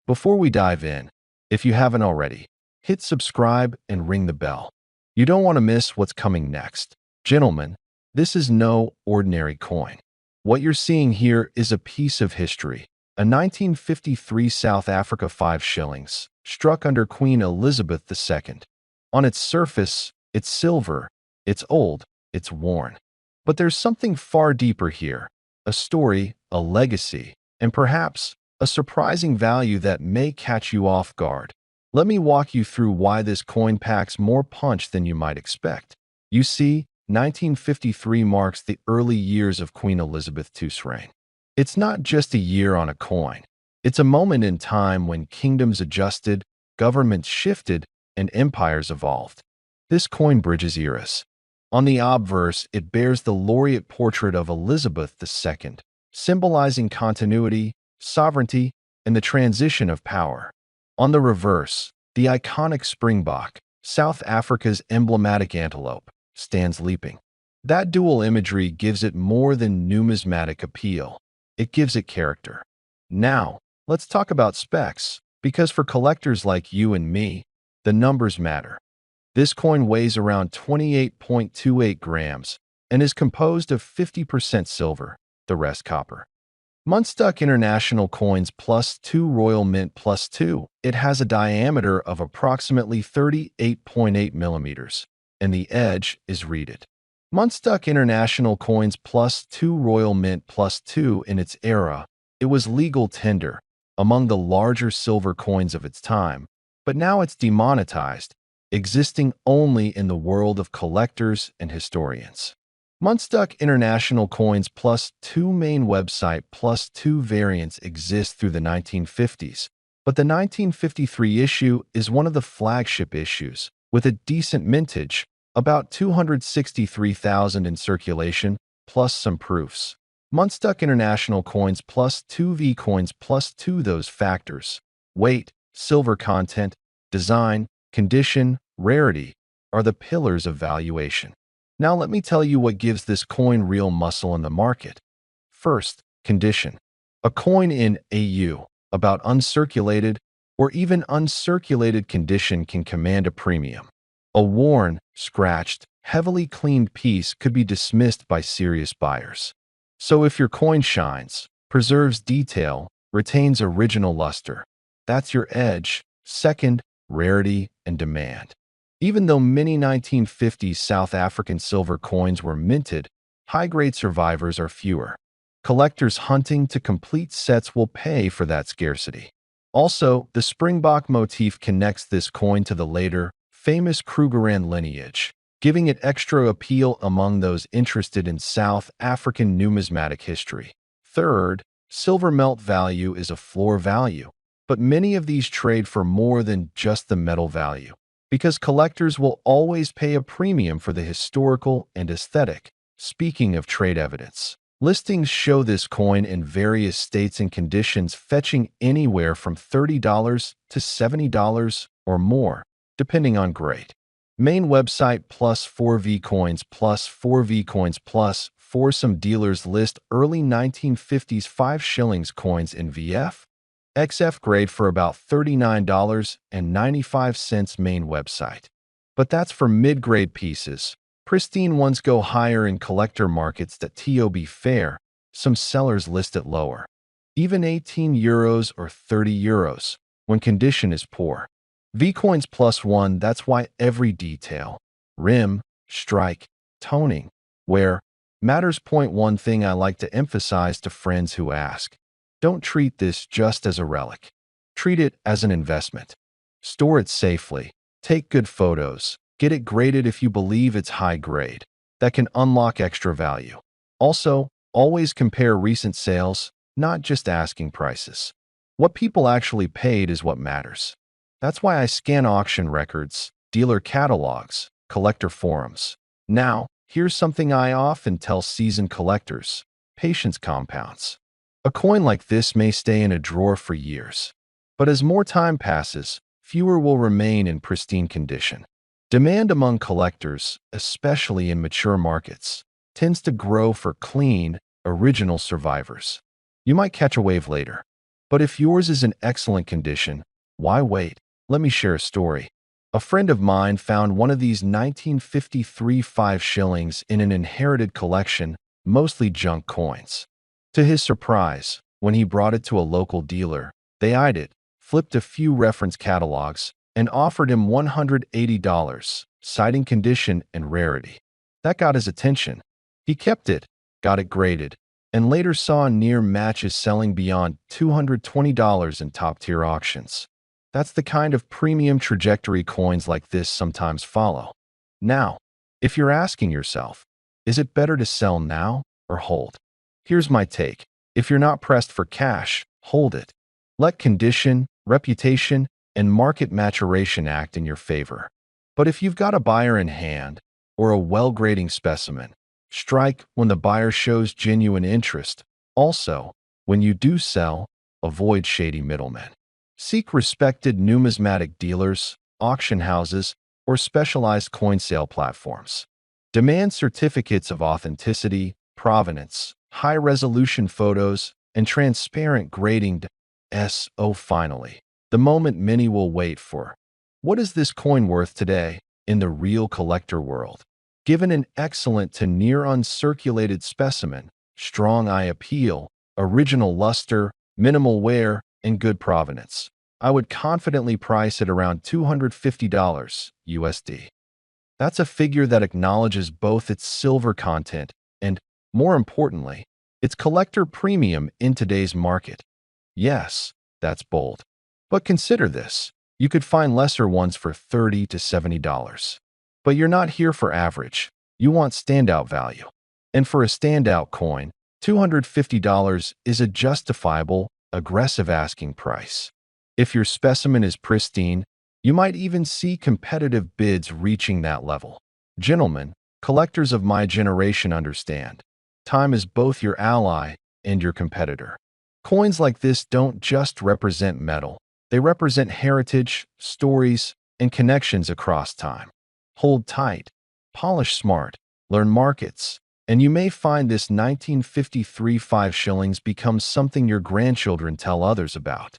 Before we dive in, if you haven't already, hit subscribe and ring the bell. You don't want to miss what's coming next. Gentlemen, this is no ordinary coin. What you're seeing here is a piece of history. A 1953 South Africa 5 shillings, struck under Queen Elizabeth II. On its surface, it's silver, it's old, it's worn. But there's something far deeper here. A story, a legacy, and perhaps a surprising value that may catch you off guard. Let me walk you through why this coin packs more punch than you might expect. You see, 1953 marks the early years of Queen Elizabeth II's reign. It's not just a year on a coin. It's a moment in time when kingdoms adjusted, governments shifted, and empires evolved. This coin bridges eras. On the obverse, it bears the laureate portrait of Elizabeth II, symbolizing continuity, sovereignty, and the transition of power. On the reverse, the iconic springbok, South Africa's emblematic antelope, stands leaping. That dual imagery gives it more than numismatic appeal. It gives it character. Now, let's talk about specs, because for collectors like you and me, the numbers matter. This coin weighs around 28.28 grams and is composed of 50% silver, the rest copper. Munstuck International Coins +2 Royal Mint +2. It has a diameter of approximately 38.8 millimeters, and the edge is reeded. Munstuck International Coins +2 Royal Mint +2. In its era, it was legal tender among the larger silver coins of its time, but now it's demonetized, existing only in the world of collectors and historians. Munstuck International Coins +2 main website +2 variants exist through the 1950s, but the 1953 issue is one of the flagship issues, with a decent mintage, about 263,000 in circulation, plus some proofs. Munstuck International Coins +2 V Coins +2. Those factors, weight, silver content, design, condition, rarity, are the pillars of valuation. Now let me tell you what gives this coin real muscle in the market. First, condition. A coin in AU, about uncirculated or even uncirculated condition, can command a premium. A worn, scratched, heavily cleaned piece could be dismissed by serious buyers. So if your coin shines, preserves detail, retains original luster, that's your edge. Second, rarity and demand. Even though many 1950s South African silver coins were minted, high-grade survivors are fewer. Collectors hunting to complete sets will pay for that scarcity. Also, the springbok motif connects this coin to the later, famous Krugerrand lineage, giving it extra appeal among those interested in South African numismatic history. Third, silver melt value is a floor value, but many of these trade for more than just the metal value, because collectors will always pay a premium for the historical and aesthetic. Speaking of trade evidence, listings show this coin in various states and conditions fetching anywhere from $30 to $70 or more, depending on grade. Main website +4 V Coins +4 V Coins +4. Some dealers list early 1950s 5 shillings coins in VF, XF grade for about $39.95 main website. But that's for mid-grade pieces. Pristine ones go higher in collector markets. That to be fair, some sellers list it lower, even €18 or €30 when condition is poor. V-Coins +1, that's why every detail, rim, strike, toning, wear, matters. One thing I like to emphasize to friends who ask, don't treat this just as a relic. Treat it as an investment. Store it safely, take good photos, get it graded if you believe it's high grade. That can unlock extra value. Also, always compare recent sales, not just asking prices. What people actually paid is what matters. That's why I scan auction records, dealer catalogs, collector forums. Now, here's something I often tell seasoned collectors: patience compounds. A coin like this may stay in a drawer for years, but as more time passes, fewer will remain in pristine condition. Demand among collectors, especially in mature markets, tends to grow for clean, original survivors. You might catch a wave later. But if yours is in excellent condition, why wait? Let me share a story. A friend of mine found one of these 1953 5 shillings in an inherited collection, mostly junk coins. To his surprise, when he brought it to a local dealer, they eyed it, flipped a few reference catalogs, and offered him $180, citing condition and rarity. That got his attention. He kept it, got it graded, and later saw near matches selling beyond $220 in top-tier auctions. That's the kind of premium trajectory coins like this sometimes follow. Now, if you're asking yourself, is it better to sell now or hold? Here's my take. If you're not pressed for cash, hold it. Let condition, reputation, and market maturation act in your favor. But if you've got a buyer in hand or a well-grading specimen, strike when the buyer shows genuine interest. Also, when you do sell, avoid shady middlemen. Seek respected numismatic dealers, auction houses, or specialized coin sale platforms. Demand certificates of authenticity, provenance, high-resolution photos, and transparent grading. Finally, the moment many will wait for. What is this coin worth today in the real collector world? Given an excellent to near uncirculated specimen, strong eye appeal, original luster, minimal wear, and good provenance, I would confidently price it around $250 USD. That's a figure that acknowledges both its silver content and, more importantly, its collector premium in today's market. Yes, that's bold. But consider this. You could find lesser ones for $30 to $70. But you're not here for average. You want standout value. And for a standout coin, $250 is a justifiable, aggressive asking price. If your specimen is pristine, you might even see competitive bids reaching that level. Gentlemen, collectors of my generation understand. Time is both your ally and your competitor. Coins like this don't just represent metal. They represent heritage, stories, and connections across time. Hold tight, polish smart, learn markets, and you may find this 1953 5 shillings becomes something your grandchildren tell others about.